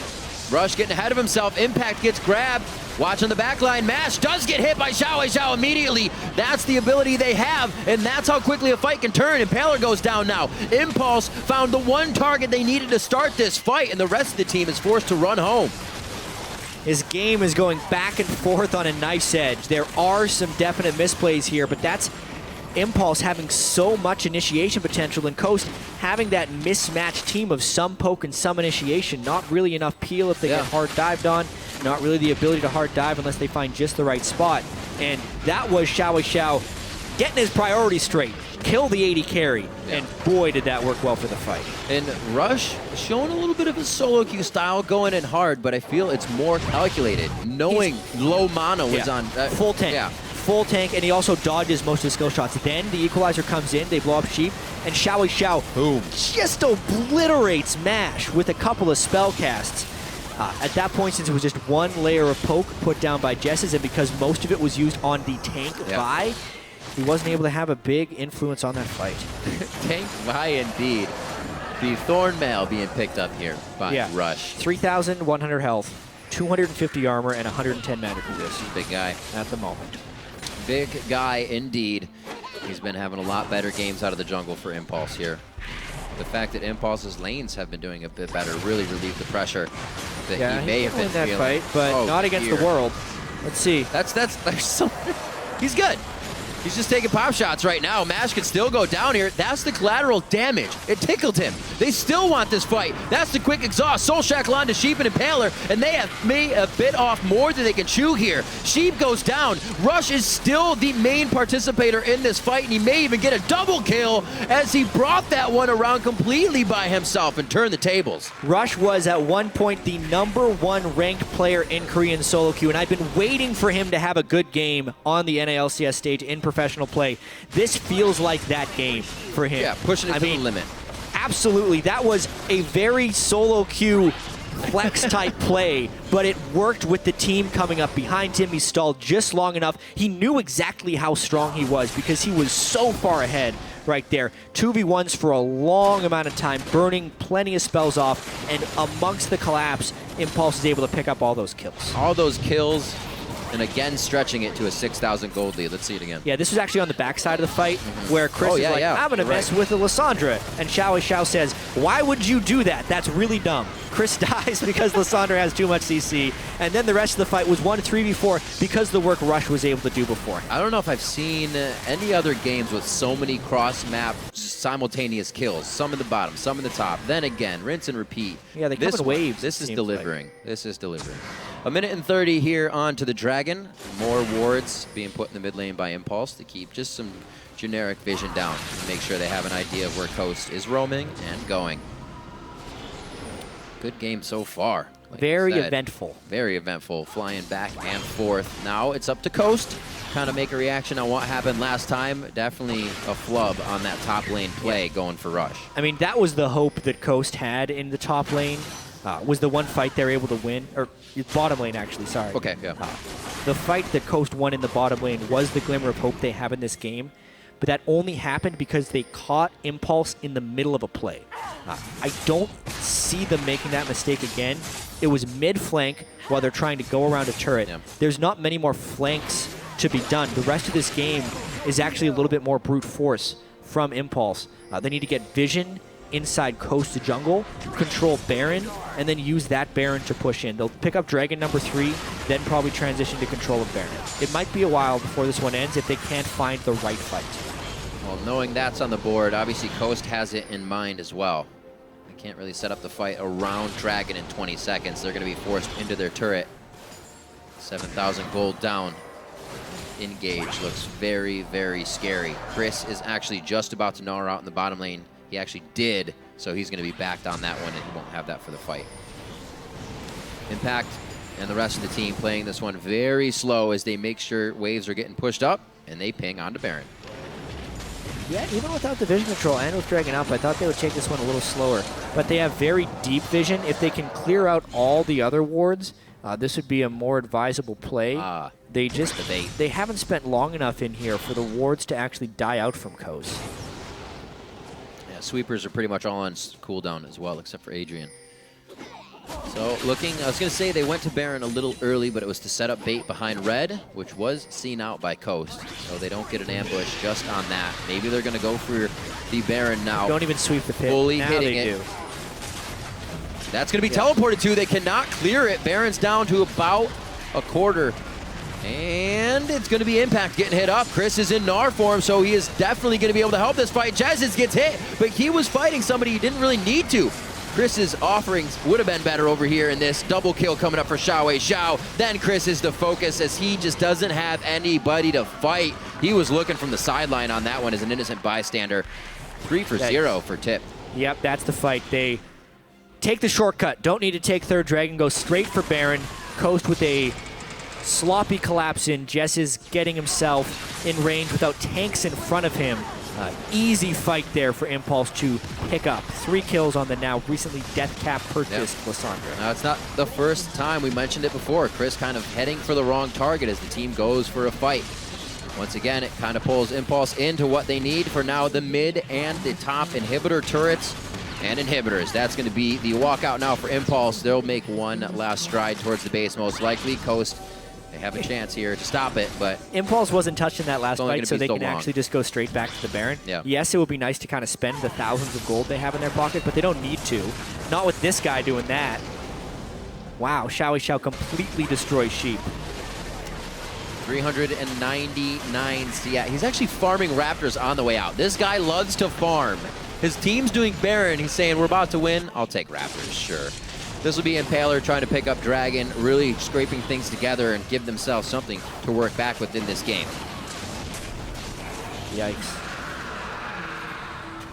Rush getting ahead of himself. Impact gets grabbed. Watch on the back line. Mash does get hit by Xiao immediately. That's the ability they have, and that's how quickly a fight can turn. Impaler goes down now. Impulse found the one target they needed to start this fight, and the rest of the team is forced to run home. His game is going back and forth on a knife's edge. There are some definite misplays here, but that's Impulse having so much initiation potential, and Coast having that mismatched team of some poke and some initiation. Not really enough peel if they get hard dived on. Not really the ability to hard dive unless they find just the right spot. And that was Xiao getting his priorities straight. Kill the AD carry. And boy, did that work well for the fight. And Rush showing a little bit of his solo queue style, going in hard, but I feel it's more calculated. Knowing low mana was on full tank. Yeah. Full tank, and he also dodges most of the skill shots. Then the equalizer comes in, they blow up Sheep, and Xiao boom, just obliterates Mash with a couple of spell casts. At that point, since it was just one layer of poke put down by Jesses, and because most of it was used on the tank Vi, he wasn't able to have a big influence on that fight. Tank Vi indeed. The Thornmail being picked up here by Rush. 3,100 health, 250 armor, and 110 magic resist. Big guy. At the moment. Big guy indeed. He's been having a lot better games out of the jungle for Impulse here. The fact that Impulse's lanes have been doing a bit better really relieved the pressure that he may have been that feeling. fight, but not against the world. Let's see. There's so he's good. He's just taking pop shots right now. Mash can still go down here. That's the collateral damage. It tickled him. They still want this fight. That's the quick exhaust. Soul Shackle onto Sheep and Impaler, and they have made a bit off more than they can chew here. Sheep goes down. Rush is still the main participator in this fight, and he may even get a double kill as he brought that one around completely by himself and turned the tables. Rush was at one point the #1 ranked player in Korean solo queue, and I've been waiting for him to have a good game on the NALCS stage in professional play. This feels like that game for him. Yeah, pushing it to the limit. Absolutely. That was a very solo queue flex type play, but it worked with the team coming up behind him. He stalled just long enough. He knew exactly how strong he was because he was so far ahead right there. 2v1s for a long amount of time, burning plenty of spells off, and amongst the collapse, Impulse is able to pick up all those kills. All those kills, and again stretching it to a 6,000 gold lead. Let's see it again. Yeah, this was actually on the backside of the fight where Chris is like, I'm going to mess with the Lissandra. And Xiao says, why would you do that? That's really dumb. Chris dies because Lissandra has too much CC. And then the rest of the fight was 1 3v4 because of the work Rush was able to do before. I don't know if I've seen any other games with so many cross-map simultaneous kills. Some in the bottom, some in the top. Then again, rinse and repeat. Yeah, they come in waves. This is delivering. This is delivering. 1:30 here on to the Dragon. More wards being put in the mid lane by Impulse to keep just some generic vision down and make sure they have an idea of where Coast is roaming and going. Good game so far. Like very eventful. Very eventful, flying back and forth. Now it's up to Coast. Kind of make a reaction on what happened last time. Definitely a flub on that top lane play going for Rush. I mean, that was the hope that Coast had in the top lane. Was the one fight they were able to win, or bottom lane actually, sorry. Okay, yeah. The fight that Coast won in the bottom lane was the glimmer of hope they have in this game, but that only happened because they caught Impulse in the middle of a play. I don't see them making that mistake again. It was mid-flank while they're trying to go around a turret. Yeah. There's not many more flanks to be done. The rest of this game is actually a little bit more brute force from Impulse. They need to get vision inside Coast to jungle, control Baron, and then use that Baron to push in. They'll pick up Dragon number 3, then probably transition to control of Baron. It might be a while before this one ends if they can't find the right fight. Well, knowing that's on the board, obviously Coast has it in mind as well. They can't really set up the fight around Dragon in 20 seconds. They're going to be forced into their turret. 7,000 gold down. Engage looks very, very scary. Chris is actually just about to gnaw out in the bottom lane. He actually did, so he's going to be backed on that one, and he won't have that for the fight. Impact and the rest of the team playing this one very slow as they make sure waves are getting pushed up, and they ping onto Baron. Yeah, even without the vision control and with Dragon up, I thought they would take this one a little slower. But they have very deep vision. If they can clear out all the other wards, this would be a more advisable play. They haven't spent long enough in here for the wards to actually die out from Coast. Sweepers are pretty much all on cooldown as well, except for Adrian. So looking, I was going to say they went to Baron a little early, but it was to set up bait behind Red, which was seen out by Coast. So they don't get an ambush just on that. Maybe they're going to go for the Baron now. Don't even sweep the pit. Fully now hitting they it. do. That's going to be teleported to. They cannot clear it. Baron's down to about a quarter. And it's going to be Impact getting hit up. Chris is in Gnar form, so he is definitely going to be able to help this fight. Jesus gets hit, but he was fighting somebody he didn't really need to. Chris's offerings would have been better over here in this. Double kill coming up for Xiao. Then Chris is the focus as he just doesn't have anybody to fight. He was looking from the sideline on that one as an innocent bystander. 3 for 0 for Tip. Yep, that's the fight. They take the shortcut. Don't need to take third Dragon. Go straight for Baron. Coast with a sloppy collapse in. Jess is getting himself in range without tanks in front of him. Easy fight there for Impulse to pick up. 3 kills on the now recently death cap purchased Lissandra. Now, it's not the first time. We mentioned it before. Chris kind of heading for the wrong target as the team goes for a fight. Once again, it kind of pulls Impulse into what they need for now the mid and the top inhibitor turrets and inhibitors. That's going to be the walkout now for Impulse. They'll make one last stride towards the base, most likely. Coast, they have a chance here to stop it, but Impulse wasn't touched in that last fight, so they can long. actually just go straight back to the Baron. Yeah. Yes, it would be nice to kind of spend the thousands of gold they have in their pocket, but they don't need to. Not with this guy doing that. Wow, Xiao completely destroys Sheep. 399 CS. He's actually farming Raptors on the way out. This guy loves to farm. His team's doing Baron. He's saying, we're about to win. I'll take Raptors, sure. This will be Impaler trying to pick up Dragon, really scraping things together and give themselves something to work back with in this game. Yikes.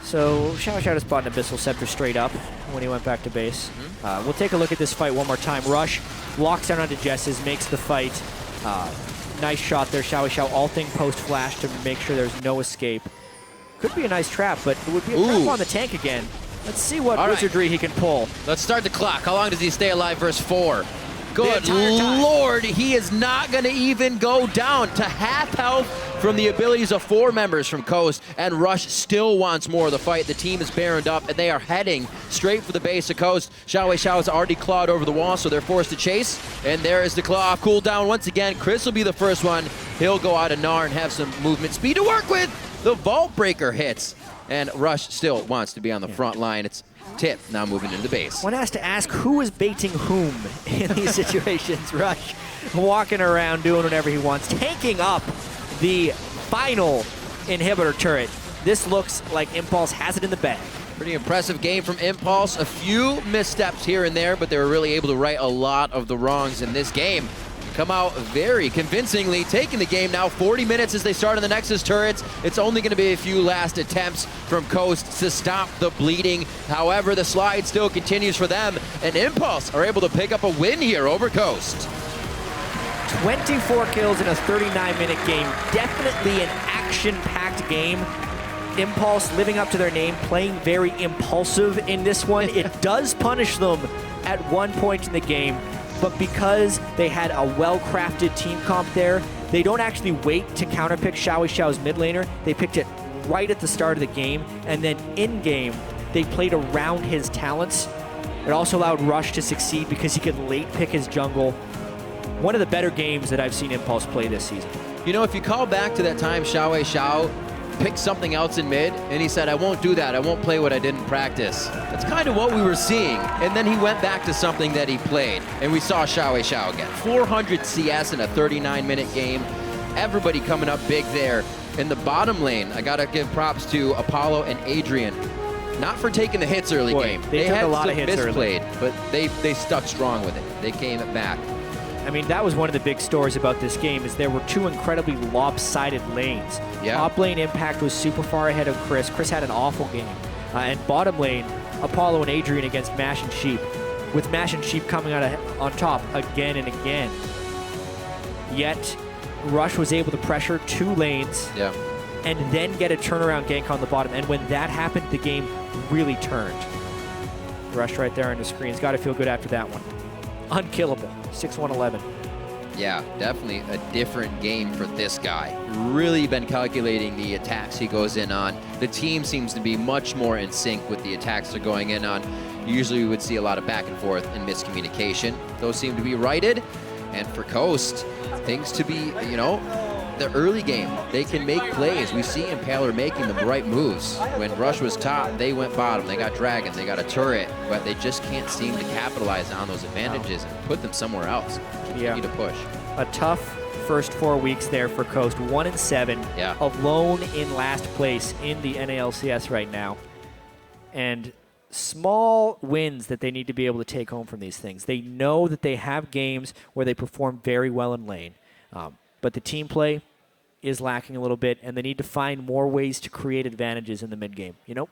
So, Xiao Xiao just bought an Abyssal Scepter straight up when he went back to base. We'll take a look at this fight one more time. Rush locks down onto Jesses, makes the fight. Nice shot there, Xiao Xiao ulting post-flash to make sure there's no escape. Could be a nice trap, but it would be a trap on the tank again. Let's see what wizardry he can pull. Let's start the clock. How long does he stay alive versus 4? Good Lord, he is not going to even go down to half health from the abilities of 4 members from Coast, and Rush still wants more of the fight. The team is baroned up, and they are heading straight for the base of Coast. Xiao Xiao has already clawed over the wall, so they're forced to chase, and there is the claw cooldown once again. Chris will be the first one. He'll go out of Gnar and have some movement speed to work with. The Vault Breaker hits, and Rush still wants to be on the front line. It's Tip now moving into the base. One has to ask, who is baiting whom in these situations? Rush walking around doing whatever he wants, taking up the final inhibitor turret. This looks like Impulse has it in the bag. Pretty impressive game from Impulse. A few missteps here and there, but they were really able to right a lot of the wrongs in this game. Come out very convincingly, taking the game now. 40 minutes as they start on the Nexus turrets. It's only going to be a few last attempts from Coast to stop the bleeding. However, the slide still continues for them, and Impulse are able to pick up a win here over Coast. 24 kills in a 39-minute game. Definitely an action-packed game. Impulse living up to their name, playing very impulsive in this one. It does punish them at one point in the game, but because they had a well-crafted team comp there, they don't actually wait to counterpick Xiao Xiao's mid laner. They picked it right at the start of the game, and then in-game, they played around his talents. It also allowed Rush to succeed because he could late pick his jungle. One of the better games that I've seen Impulse play this season. You know, if you call back to that time Xiao Xiao picked something else in mid, and he said, I won't do that. I won't play what I didn't practice. That's kind of what we were seeing. And then he went back to something that he played, and we saw Xiao Xiao again. 400 CS in a 39-minute game. Everybody coming up big there. In the bottom lane, I got to give props to Apollo and Adrian. Not for taking the hits early game. They took had a lot of hits misplayed, early. but they stuck strong with it. They came back. I mean, that was one of the big stories about this game, is there were 2 incredibly lopsided lanes. Yeah. Top lane Impact was super far ahead of Chris. Chris had an awful game. And bottom lane, Apollo and Adrian against Mash and Sheep, with Mash and Sheep coming out on top again and again. Yet, Rush was able to pressure 2 lanes and then get a turnaround gank on the bottom. And when that happened, the game really turned. Rush right there on the screen's got to feel good after that one. Unkillable, 6-1-11. Yeah, definitely a different game for this guy. Really been calculating the attacks he goes in on. The team seems to be much more in sync with the attacks they're going in on. Usually we would see a lot of back and forth and miscommunication. Those seem to be righted. And for Coast, things to be, you know, the early game, they can make plays. We see Impaler making the right moves. When Rush was top, they went bottom. They got Dragons, they got a turret, but they just can't seem to capitalize on those advantages and put them somewhere else. Continue to push. A tough first 4 weeks there for Coast. 1-7, alone in last place in the NALCS right now. And small wins that they need to be able to take home from these things. They know that they have games where they perform very well in lane. But the team play is lacking a little bit, and they need to find more ways to create advantages in the mid game. You know,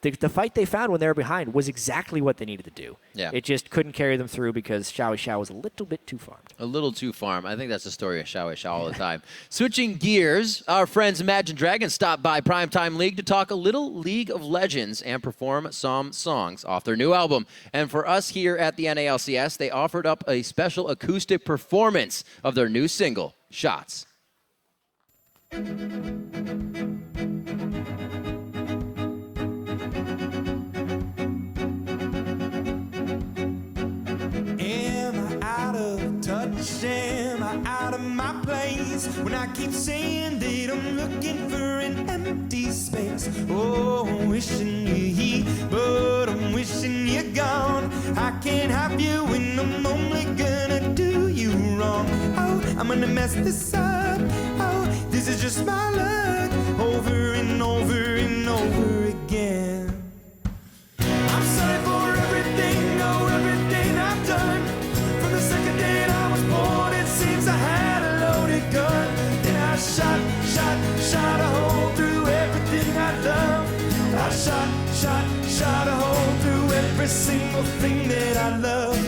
the fight they found when they were behind was exactly what they needed to do. Yeah. It just couldn't carry them through because Xiao Xiao was a little bit too farmed. A little too farm. I think that's the story of Xiao Xiao all the time. Switching gears, our friends Imagine Dragons stopped by Primetime League to talk a little League of Legends and perform some songs off their new album. And for us here at the NALCS, they offered up a special acoustic performance of their new single, Shots. Am I out of my place when I keep saying that I'm looking for an empty space? Oh, I'm wishing you're here, but I'm wishing you're gone. I can't have you when I'm only gonna do you wrong. Oh, I'm gonna mess this up. Oh, this is just my luck. Over and over and over again. I'm sorry for everything, oh, everything I've done. From the second day I was born, it seems I had a loaded gun. Then I shot a hole through everything I love. I shot a hole through every single thing that I love.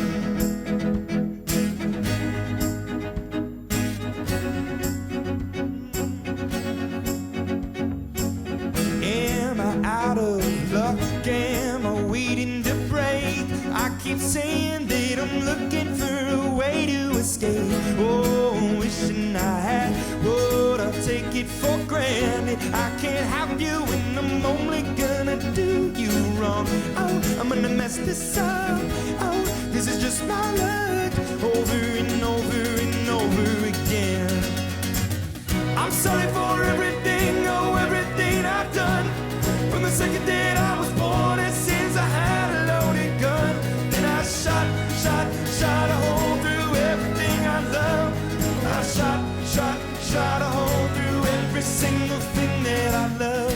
Am I out of luck? Am I waiting to break? I keep saying that I'm looking for a way to escape. Oh, wishing I had what I take it for granted. I can't have you and I'm only gonna do you wrong. Oh, I'm gonna mess this up. Oh, this is just my luck. Over and over and over again. I'm sorry for everything, oh, everything I've done. From the second day I was born, it seems I had a loaded gun. Then I shot a hole through everything I love. I shot a hole through every single thing that I love.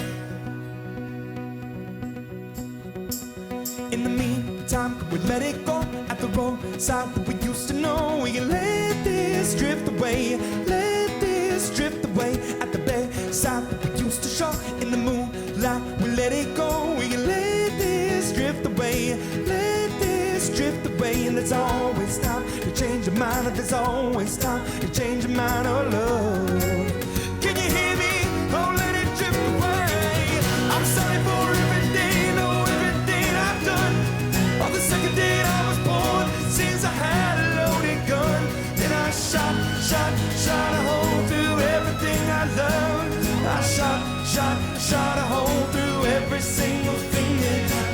In the meantime, we let it go at the roadside that we used to know. We can let this drift away, let this drift away at the bedside that we used to show. In the moonlight, we let it go. We can let this drift away, let this drift away. And there's always time to change your mind. There's always time to change your mind, oh love. Can you hear me? Oh, let it drift away. I'm sorry for everything, oh, everything I've done. On the second day I was born, since I had a loaded gun. Then I shot a hole through everything I loved. I shot a hole through every single thing.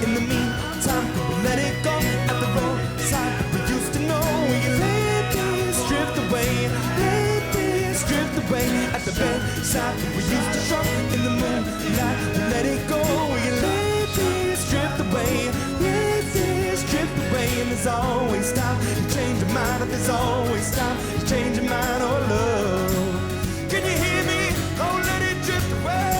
In the meantime, we let it go at the roadside. We used to know we can let this drift away, let this drift away at the bedside. We used to show in the moonlight. We let it go. We can let this drift away, let this drift away. And there's always time to change your mind. There's always time to change your mind, oh love. Can you hear me? Oh, let it drift away.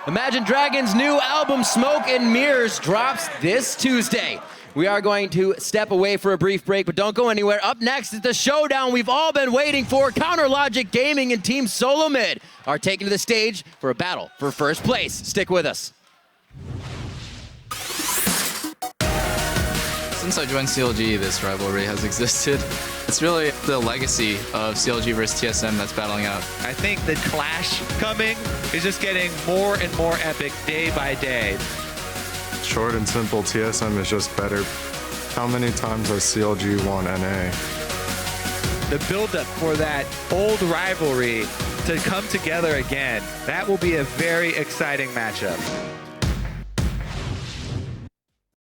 Imagine Dragons' new album, Smoke and Mirrors, drops this Tuesday. We are going to step away for a brief break, but don't go anywhere. Up next is the showdown we've all been waiting for. Counter Logic Gaming and Team Solo Mid are taken to the stage for a battle for first place. Stick with us. Since I joined CLG, this rivalry has existed. It's really the legacy of CLG versus TSM that's battling out. I think the clash coming is just getting more and more epic day by day. Short and simple, TSM is just better. How many times has CLG won NA? The buildup for that old rivalry to come together again, that will be a very exciting matchup.